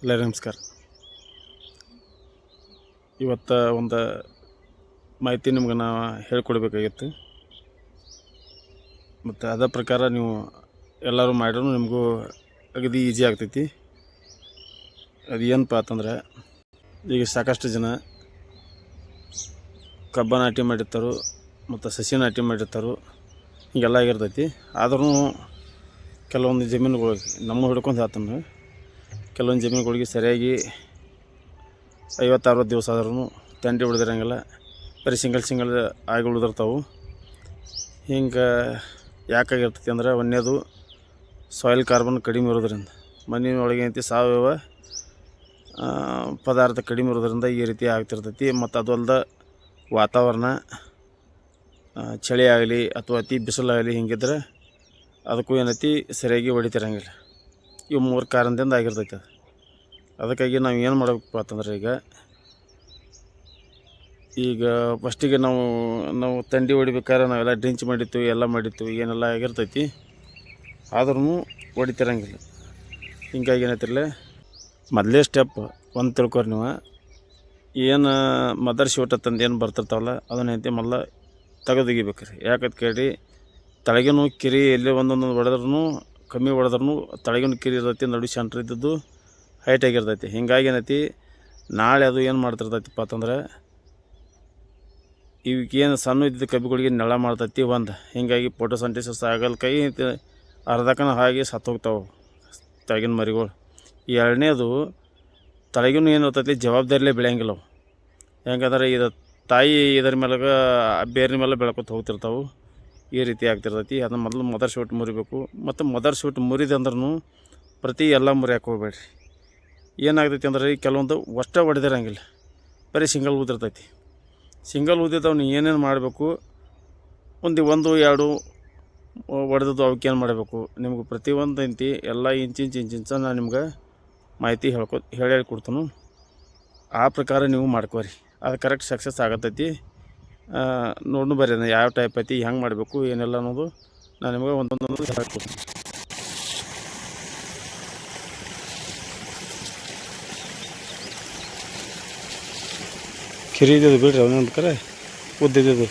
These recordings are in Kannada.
ಎಲ್ಲರಿಗೂ ನಮಸ್ಕಾರ. ಇವತ್ತು ಒಂದು ಮಾಹಿತಿ ನಿಮ್ಗೆ ನಾವು ಹೇಳ್ಕೊಡ್ಬೇಕಾಗಿತ್ತು. ಮತ್ತು ಅದೇ ಪ್ರಕಾರ ನೀವು ಎಲ್ಲರೂ ಮಾಡಿದ್ರು ನಿಮಗೂ ಅಗದಿ ಈಸಿ ಆಗ್ತೈತಿ. ಅದು ಏನಪ್ಪ ಅಂತಂದ್ರೆ, ಈಗ ಸಾಕಷ್ಟು ಜನ ಕಬ್ಬ ನಾಟಿ ಮಾಡಿರ್ತಾರೋ ಮತ್ತು ಸಸಿ ನಾಟಿ ಮಾಡಿರ್ತಾರೋ, ಹೀಗೆಲ್ಲ ಆಗಿರ್ತೈತಿ. ಆದ್ರೂ ಕೆಲವೊಂದು ಜಮೀನುಗಳಿಗೆ ನಮ್ಮ ಹಿಡ್ಕೊಂಡು ಹೇಳ್ತಾನೆ, ಕೆಲವೊಂದು ಜಮೀನುಗಳಿಗೆ ಸರಿಯಾಗಿ 50-60 ದಿವಸ ಆದ್ರೂ ತಂಡಿ ಉಳಿದಿರಂಗಿಲ್ಲ. ಬರೀ ಸಿಂಗಲ್ ಆಗಿ ಉಳಿದಿರ್ತಾವೆ. ಹಿಂಗೆ ಯಾಕಾಗಿರ್ತೈತಿ ಅಂದ್ರೆ, ಒಂದೇದು ಸಾಯಿಲ್ ಕಾರ್ಬನ್ ಕಡಿಮೆ ಇರೋದ್ರಿಂದ, ಮಣ್ಣಿನೊಳಗೆ ಏನೈತಿ ಸಾವಯವ ಪದಾರ್ಥ ಕಡಿಮೆ ಇರೋದ್ರಿಂದ ಈ ರೀತಿ ಆಗ್ತಿರ್ತೈತಿ. ಮತ್ತು ಅದು ಅಲ್ಲದೆ ವಾತಾವರಣ ಚಳಿ ಆಗಲಿ ಅಥವಾ ಅತಿ ಬಿಸಿಲಾಗಲಿ ಹಿಂಗಿದ್ರೆ ಅದಕ್ಕೂ ಏನೈತಿ ಸರಿಯಾಗಿ ಹೊಡಿತಿರಂಗಿಲ್ಲ. ಇವು 3 ಕಾರಣದಿಂದ ಆಗಿರ್ತೈತಿ ಅದು. ಅದಕ್ಕಾಗಿ ನಾವು ಏನು ಮಾಡಬೇಕಪ್ಪ ಅಂತಂದ್ರೆ, ಈಗ ಫಸ್ಟಿಗೆ ನಾವು ತಂಡಿ ಹೊಡಿಬೇಕಾದ್ರೆ ನಾವೆಲ್ಲ ಡ್ರಿಂಚ್ ಮಾಡಿರ್ತೀವಿ, ಎಲ್ಲ ಮಾಡಿರ್ತೀವಿ, ಏನೆಲ್ಲ ಆಗಿರ್ತೈತಿ. ಆದ್ರೂ ಹೊಡಿತಿರಂಗಿಲ್ಲ. ಹಿಂಗಾಗಿ ಏನೈತಿರಲ್ಲ, ಮೊದಲೇ ಸ್ಟೆಪ್ ಒಂದು ತಿಳ್ಕೊರಿ ನೀವು. ಏನು ಮದರ್ ಶೂಟ್ ಅಂತಂದು ಏನು ಬರ್ತಿರ್ತಾವಲ್ಲ, ಅದನ್ನೈತಿ ಮೊದಲು ತೆಗೆದೊಗಿಬೇಕ್ರಿ. ಯಾಕಂತ ಕೇಳಿ, ತಳಗಿನ ಕಿರಿ ಎಲ್ಲಿ ಒಂದೊಂದು ಹೊಡೆದ್ರೂ ಕಮ್ಮಿ ಹೊಡೆದ್ರೂ ತಳಗಿನ ಕಿರಿ ಇರ್ತೈತಿ, ನಡು ಸೆಂಟ್ರ್ ಇದ್ದದ್ದು ಹೈಟ್ ಆಗಿರ್ತೈತಿ. ಹಿಂಗಾಗಿ ಏನೈತಿ, ನಾಳೆ ಅದು ಏನು ಮಾಡ್ತಿರ್ತೈತಿಪ್ಪ ಅಂತಂದ್ರೆ, ಇವಕ್ಕೇನು ಸಣ್ಣ ಇದ್ದಿದ್ದು ಕಬ್ಬಿಗಳಿಗೆ ನೆಳ ಮಾಡ್ತೈತಿ ಒಂದು. ಹಿಂಗಾಗಿ ಫೋಟೋಸಿಂಥೆಸಿಸ್ ಆಗಲ್ಕೈ ಅರ್ಧಕ್ಕನ ಹಾಗೆ ಸತ್ತೋಗ್ತಾವೆ ತಳಗಿನ ಮರಿಗಳು. ಎರಡನೇದು, ತಳಗಿನ ಏನಿರ್ತೈತಿ ಜವಾಬ್ದಾರಿಲೇ ಬೆಳೆಯಂಗಿಲ್ಲ ಅವು. ಹೆಂಗಂದ್ರೆ, ಇದು ತಾಯಿ ಇದರ ಮೇಲೆ ಬೇರಿನ ಮೇಲೆ ಬೆಳ್ಕೊತ ಹೋಗ್ತಿರ್ತಾವೆ. ಈ ರೀತಿ ಆಗ್ತಿರ್ತೈತಿ. ಅದನ್ನು ಮೊದಲು ಮದರ್ ಶೂಟ್ ಮುರಿಬೇಕು. ಮತ್ತು ಮದರ್ ಶೂಟ್ ಮುರಿದೆ ಅಂದ್ರೂ ಪ್ರತಿ ಎಲ್ಲ ಮುರಿಯಕ್ಕೆ ಹೋಗ್ಬೇಡ್ರಿ. ಏನಾಗ್ತೈತಿ ಅಂದ್ರೆ, ಕೆಲವೊಂದು ಅಷ್ಟೇ ಹೊಡೆದಿರಂಗಿಲ್ಲ, ಬರೀ ಸಿಂಗಲ್ ಊದಿರ್ತೈತಿ. ಸಿಂಗಲ್ ಊದಿದ್ದವ್ನು ಏನೇನು ಮಾಡಬೇಕು, ಒಂದು 1-2 ಹೊಡೆದದ್ದು ಅವಕ್ಕೇನು ಮಾಡಬೇಕು, ನಿಮ್ಗೆ ಪ್ರತಿಯೊಂದು ಐತಿ ಎಲ್ಲ ಇಂಚಿಂಚ ನಾನು ನಿಮ್ಗೆ ಮಾಹಿತಿ ಹೇಳ್ಕೊಡ್ತೀನಿ. ಆ ಪ್ರಕಾರ ನೀವು ಮಾಡ್ಕೋರಿ, ಅದು ಕರೆಕ್ಟ್ ಸಕ್ಸಸ್ ಆಗತ್ತೈತಿ. ನೋಡ್ನು ಬರ್ರಿ ಯಾವ ಟೈಪ್ ಐತಿ, ಹೆಂಗೆ ಮಾಡಬೇಕು ಏನೆಲ್ಲ ಅನ್ನೋದು ನಾನು ನಿಮ್ಗೆ ಒಂದೊಂದು ಹೇಳ್ಕೊಡ್ತೀನಿ. ಕಿರಿ ಇದ್ದಿದ್ದು ಬಿಡ್ರಿ, ಅವನೊಂದು ಕರೆ ಉದ್ದಿದ್ದು.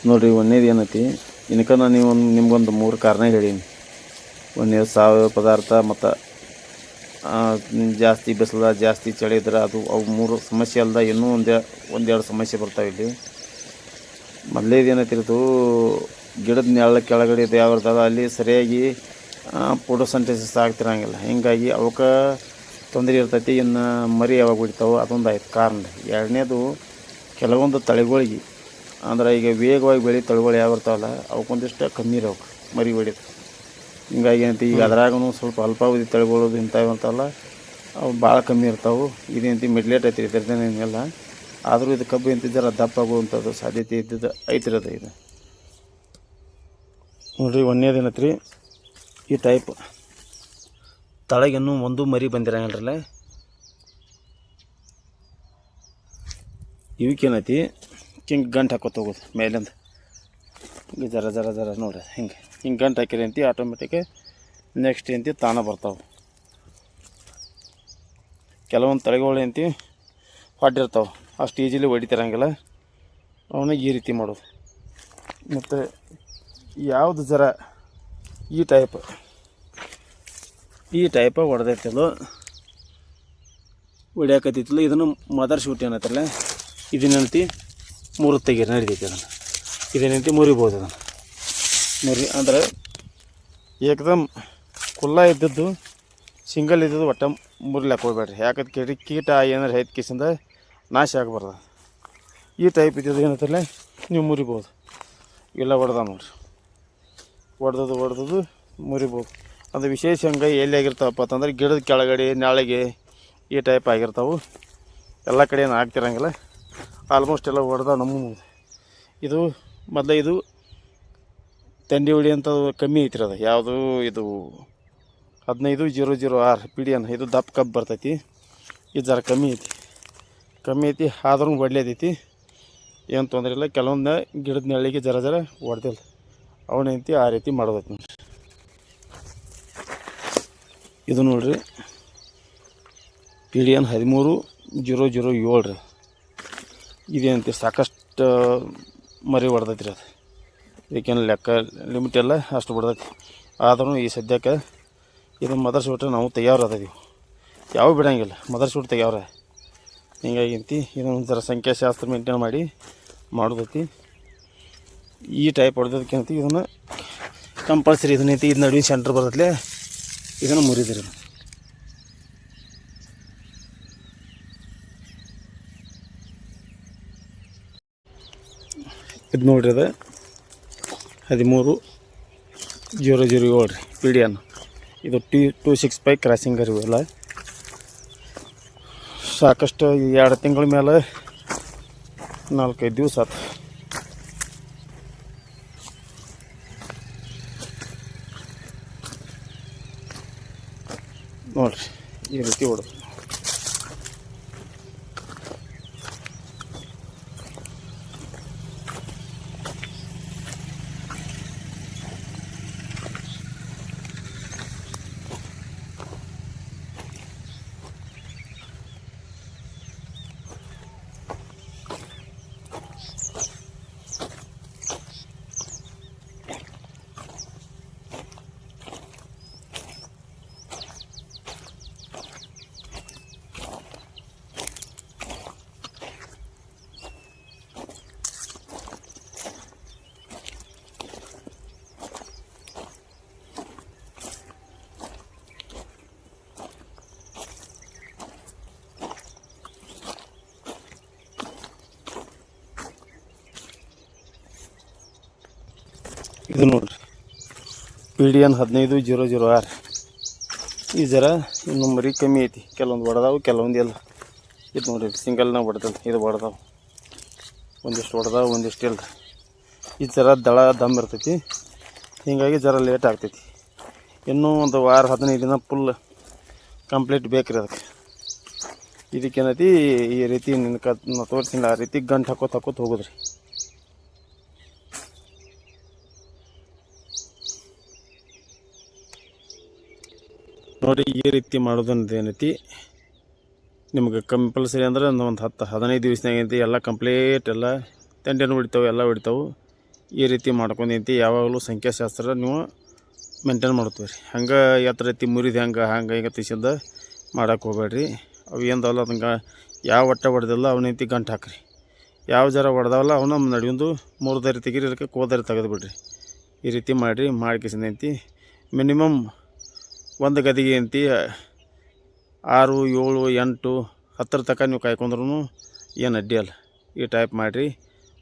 ನೋಡಿರಿ, ಒಂದೇದು ಏನೈತಿ, ಇನ್ಕ ನಾನು ನಿಮ್ಗೊಂದು 3 ಕಾರಣ ಹೇಳೀನಿ. ಒಂದೇ ಸಾವಯವ ಪದಾರ್ಥ, ಮತ್ತು ಜಾಸ್ತಿ ಬಿಸಿಲ ಜಾಸ್ತಿ ಚಳಿ ಇದ್ರೆ ಅದು ಅವು 3 ಸಮಸ್ಯೆ ಅಲ್ದ ಇನ್ನೂ ಒಂದೆರಡು ಸಮಸ್ಯೆ ಬರ್ತಾವೆ ಇಲ್ಲಿ. ಮೊದಲೇದು ಏನೈತಿರೋದು, ಗಿಡದ ನೆರಳು ಕೆಳಗಡೆ ಇದು ಯಾವ ಇರ್ತದೆ ಅಲ್ಲಿ ಸರಿಯಾಗಿ ಫೋಟೋಸಿಂಥೆಸಿಸ್ ಆಗ್ತಿರಂಗಿಲ್ಲ. ಹಿಂಗಾಗಿ ಅವಕ್ಕೆ ತೊಂದರೆ ಇರ್ತೈತಿ. ಇನ್ನು ಮರಿ ಯಾವಾಗ ಹೊಡಿತಾವೆ ಅದೊಂದು ಆಯ್ತು ಕಾರಣ. ಎರಡನೇದು, ಕೆಲವೊಂದು ತಳಿಗಳಿಗೆ ಅಂದ್ರೆ ಈಗ ವೇಗವಾಗಿ ಬೆಳೆ ತಳಿಗಳು ಯಾವ ಇರ್ತಾವಲ್ಲ ಅವಕ್ಕೊಂದಿಷ್ಟು ಕಮ್ಮಿ ಇರೋಕೆ ಮರಿ ಹೊಡಿತು. ಹಿಂಗಾಗಿ ಏನೈತಿ, ಈಗ ಅದ್ರಾಗೂ ಸ್ವಲ್ಪ ಅಲ್ಪಾವಧಿ ತಳಿಗಳು ಇಂಥವು ಇರ್ತಾವಲ್ಲ ಅವು ಭಾಳ ಕಮ್ಮಿ ಇರ್ತಾವೆ. ಇದೇನೈತಿ ಮಿಡ್ಲೇಟ್ ಐತಿ, ಇದ್ರದ್ದೇನೇನಿಲ್ಲ. ಆದರೂ ಇದು ಕಬ್ಬು ಎಂತಿದ್ದಾರೆ ದಪ್ಪ ಆಗುವಂಥದ್ದು ಸಾಧ್ಯತೆ ಇದ್ದಿದ್ದು ಐತಿರೋದು. ಇದು ನೋಡಿರಿ, ಒಂದೇದು ಏನೈತ್ರಿ, ಈ ಟೈಪ್ ತಳಗಿನ್ನೂ ಒಂದು ಮರಿ ಬಂದಿರಂಗಿಲ್ಲ. ಇವಕ್ಕೇನೈತಿ, ಹಿಂಗೆ ಗಂಟು ಹಾಕೋತ ಹೋಗೋದು ಮೇಲಿಂದ ಹಿಂಗೆ ಜರ ನೋಡ್ರಿ, ಹಿಂಗೆ ಗಂಟು ಹಾಕಿರಿ ಅಂತಿ ಆಟೋಮೆಟಿಕ್ ನೆಕ್ಸ್ಟ್ ಏನಂತಿ ತಾನೇ ಬರ್ತಾವೆ. ಕೆಲವೊಂದು ತಳಿಗಳು ಏನಂತಿ ಹೊಟ್ಟಿರ್ತಾವೆ, ಅಷ್ಟು ಈಜಿಲಿ ಹೊಡಿತಿರಂಗಿಲ್ಲ. ಅವನ್ನ ಈ ರೀತಿ ಮಾಡೋದು. ಮತ್ತು ಯಾವುದು ಜರ ಈ ಟೈಪ್ ಹೊಡೆದೈತಲ್ಲೋ ಹೊಡ್ಯಾಕತ್ತಿತ್ತಲ್ಲ, ಇದನ್ನು ಮದರ್ ಶೂಟ್ ಏನೈತಲ್ಲ ಇದನ್ನೇನೈತಿ ಮುರಿದು ತೆಗೀರಿ, ನಡಿತೈತಿ. ಇದೇನೈತಿ ಮುರಿಬೋದು. ಅದನ್ನು ಮುರಿ ಅಂದ್ರೆ ಏಕದಮ್ ಕುಲ್ಲ ಇದ್ದದ್ದು ಸಿಂಗಲ್ ಇದ್ದದ್ದು ಒಟ್ಟು ಮುರಿಲಾಕ ಹೋಗ್ಬೇಡ್ರಿ. ಯಾಕಂತ ಕೇಳಿ ಕೀಟ ಏನಾರು ಹೈತ್ ಕಿಸಿಂದ ನಾಶ ಆಗಬಾರ್ದು. ಈ ಟೈಪ್ ಇದ್ದದ್ದು ಏನೈತಲ್ಲ ನೀವು ಮುರಿಬೋದು. ಇಲ್ಲ ಹೊಡೆದ ನೋಡ್ರಿ, ಹೊಡೆದದು ಮುರಿಬೋದು. ಅದು ವಿಶೇಷ ಹಂಗೆ ಎಲ್ಲಿ ಆಗಿರ್ತಾವಪ್ಪ ಅಂತಂದ್ರೆ, ಗಿಡದ ಕೆಳಗಡೆ ನೆಳಗೆ ಈ ಟೈಪ್ ಆಗಿರ್ತಾವೆ. ಎಲ್ಲ ಕಡೆ ಏನು ಆಗ್ತಿರಂಗಿಲ್ಲ. ಆಲ್ಮೋಸ್ಟ್ ಎಲ್ಲ ಹೊಡೆದ ಇದು ಮೊದಲೇ ಇದು ತಂಡಿ ಹೊಡಿ ಅಂಥದ್ದು ಕಮ್ಮಿ ಐತಿರಿ. ಅದು ಯಾವುದು ಇದು 15-006 PDN, ಇದು ದಪ್ಪ ಕಬ್ಬು ಬರ್ತೈತಿ. ಇದು ಜರ ಕಮ್ಮಿ ಐತಿ ಆದ್ರೂ ಹೊಡ್ಲೇದೈತಿ, ಏನು ತೊಂದರೆ ಇಲ್ಲ. ಕೆಲವೊಂದು ಗಿಡದ ನೆರಳಿಗೆ ಜರ ಹೊಡೆದಿಲ್ಲ. ಅವನಂತಿ ಆ ರೀತಿ ಮಾಡೋದೈತಿ ನೋಡ್ರಿ. ಇದು ನೋಡ್ರಿ PDN 13-007 ರೀ. ಇದೇನಂತೀವಿ ಸಾಕಷ್ಟು ಮರಿ ಹೊಡೆದೈತಿ ರೀ. ಅದು ಇದಕ್ಕೇನು ಲೆಕ್ಕ ಲಿಮಿಟ್ ಎಲ್ಲ ಅಷ್ಟು ಬಿಡ್ದೈತಿ. ಆದ್ರೂ ಈ ಸದ್ಯಕ್ಕೆ ಇದು ಮದರ್ಸ್ ಬಿಟ್ರೆ ನಾವು ತೆಗಿಯೋರದೀವಿ, ಯಾವ ಬಿಡೋಂಗಿಲ್ಲ, ಮದರ್ಸ್ ಬಿಟ್ಟು ತೆಗಿಯೋರ. ಹಿಂಗಾಗಿಂತಿ ಇದೊಂದು ಥರ ಸಂಖ್ಯಾಶಾಸ್ತ್ರ ಮೇಂಟೈನ್ ಮಾಡಿ ಮಾಡೋದೈತಿ. ಈ ಟೈಪ್ ಹೊಡೆದೋದಕ್ಕಂತ ಇದನ್ನು ಕಂಪಲ್ಸರಿ ಇದನ್ನೈತಿ. ಇದು ನಡುವಿನ ಸೆಂಟ್ರ್ ಬರ್ತೈತಿ, ಇದನ್ನು ಮುರಿದ್ರಿ. ಇದು ನೋಡ್ರಿ, ಅದು 13-007 ರೀ PDN. ಇದು 265 ಕ್ರಾಸಿಂಗ್ ರೀ. ಇವೆಲ್ಲ ಸಾಕಷ್ಟು 2 ತಿಂಗಳ ಮೇಲೆ 4-5 ದಿವಸ ಆಯ್ತು. ನೋಡ್ರಿ ಈ ರೀತಿ ಹೊಡೆದು. ಇದು ನೋಡ್ರಿ PDN 15-006. ಈ ಜರ ಇನ್ನು ಮರಿ ಕಮ್ಮಿ ಐತಿ, ಕೆಲವೊಂದು ಹೊಡೆದಾವು ಕೆಲವೊಂದು ಎಲ್ಲ. ಇದು ನೋಡ್ರಿ ಸಿಂಗಲ್ನಾಗ ಹೊಡೆದಲ್ಲ, ಇದು ಹೊಡೆದಾವು, ಒಂದಿಷ್ಟು ಹೊಡೆದಾವು ಒಂದಿಷ್ಟು ಇಲ್ಲ. ಈ ಜರ ದಳ ದಮ್ ಇರ್ತೈತಿ, ಹೀಗಾಗಿ ಜರ ಲೇಟ್ ಆಗ್ತೈತಿ. ಇನ್ನೂ ಒಂದು ವಾರ 15 ದಿನ ಫುಲ್ ಕಂಪ್ಲೀಟ್ ಬೇಕ್ರಿ ಅದಕ್ಕೆ. ಇದಕ್ಕೇನೈತಿ ಈ ರೀತಿ ನಿನ್ನ ತೋರಿಸಿಲ್ಲ ಆ ರೀತಿ ಗಂಟು ಹಾಕೋತ ಹೋಗೋದ್ರಿ. ನೋಡಿ ಈ ರೀತಿ ಮಾಡೋದಂತ ಏನೈತಿ ನಿಮ್ಗೆ ಕಂಪಲ್ಸರಿ ಅಂದ್ರೆ ಒಂದು 10-15 ದಿವಸನಾಗ ಐತಿ ಎಲ್ಲ ಕಂಪ್ಲೀಟ್ ಎಲ್ಲ ತಂಡೇನು ಹೊಡಿತಾವೆ, ಎಲ್ಲ ಹೊಡಿತಾವೆ. ಈ ರೀತಿ ಮಾಡ್ಕೊಂಡೈತಿ. ಯಾವಾಗಲೂ ಸಂಖ್ಯಾಶಾಸ್ತ್ರ ನೀವು ಮೇಂಟೈನ್ ಮಾಡ್ತೀವಿ ರೀ. ಹಂಗೆ ಎತ್ತರ ರೀತಿ ಮುರಿದು ಹಿಂಗೆ ತಿಸಿಂದ ಮಾಡೋಕೆ ಹೋಗ್ಬೇಡ್ರಿ. ಅವು ಏನದಲ್ಲ ಅದಂಗೆ ಯಾವ ಒಟ್ಟ ಹೊಡೆದಿಲ್ಲ ಅವನೈತಿ ಗಂಟು ಹಾಕ್ರಿ. ಯಾವ ಜರ ಹೊಡೆದವಲ್ಲ ಅವನ್ನ ನಡಿಯೊಂದು 3 ದಾರಿ ತೆಗೀರಿ, ಇದಕ್ಕೆ ಕೋದಾರಿ ತೆಗೆದು ಬಿಡ್ರಿ. ಈ ರೀತಿ ಮಾಡಿರಿ. ಮಾಡ್ಕಿಸಿಂದೈತಿ ಮಿನಿಮಮ್ ಒಂದು ಗದಿಗೆ ಅಂತಿ 6, 7, 8, 10 ತನಕ ನೀವು ಕಾಯ್ಕೊಂಡ್ರೂ ಏನು ಅಡ್ಡಿಯಲ್ಲ. ಈ ಟೈಪ್ ಮಾಡಿರಿ.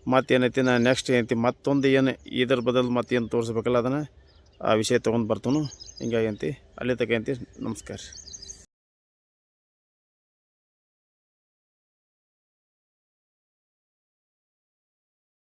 ಮತ್ತೇನೈತಿ ನಾನು ನೆಕ್ಸ್ಟ್ ಏನೈತಿ ಮತ್ತೊಂದು ಏನು ಇದ್ರ ಬದಲು ಮತ್ತೇನು ತೋರಿಸ್ಬೇಕಲ್ಲ ಅದನ್ನು ಆ ವಿಷಯ ತೊಗೊಂಡು ಬರ್ತಾನು. ಹಿಂಗಾಗಿ ಅಂತಿ ಅಲ್ಲಿ ತಕ ಅಂತಿ. ನಮಸ್ಕಾರ ರೀ.